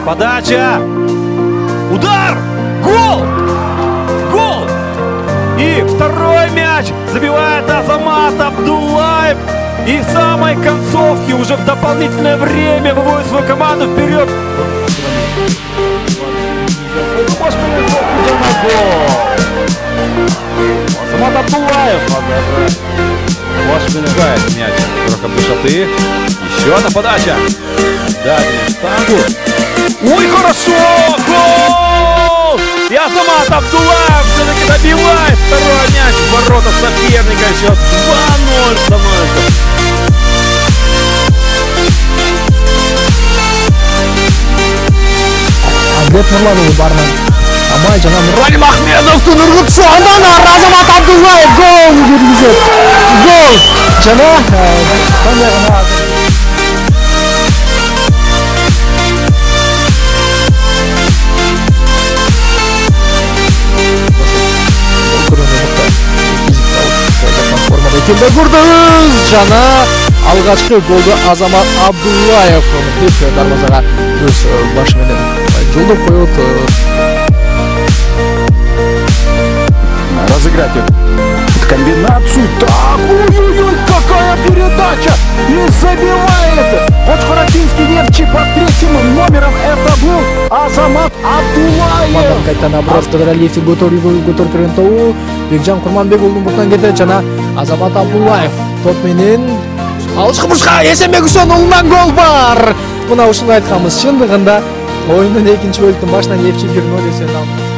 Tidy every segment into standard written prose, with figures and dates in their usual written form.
Подача. Удар. Гол. Гол. И второй мяч забивает Азамат Абдуллаев. И в самой концовке, уже в дополнительное время, выводит свою команду вперед. Азамат Абдуллаев Пускает мяч в игроком высоты. Еще одна подача. Дальний штангу. Ой, хорошо! Гол! И Азамат Абдуллаев все-таки добивает второй мяч в ворота соперника. Еще 2-0 становится. Адлет Нурланұлы барынан Амай жана Нурали Махмедовтың ұрғып соғынан Азамат Абдуллаев гол жүргізеді. Гол! Жана қандай ғана жана алгачкы голду Азамат Абдуллаев деп дарбазага өз башы менен жолдоп коет. разыграть эту комбинацию. Так, ой-ой-ой, какая передача! И забивает! Вот Хоракинский Нефчи под третьим номером, это был Азамат Абдуллаев. Кайтан Абраз Кадралиевти көтөрүп берген тобу Бекжан Курманбековдун бутунан кетет жана Азамат Абдуллаев топ менен алышкы бурчка Эсенбек Үсөнұлунан гол бар. Мына ушуну айтканбыз, чындыгында оюндун экинчи бөлүктүн башынан Нефчи 1-0 эсен алды.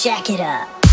Jack it up.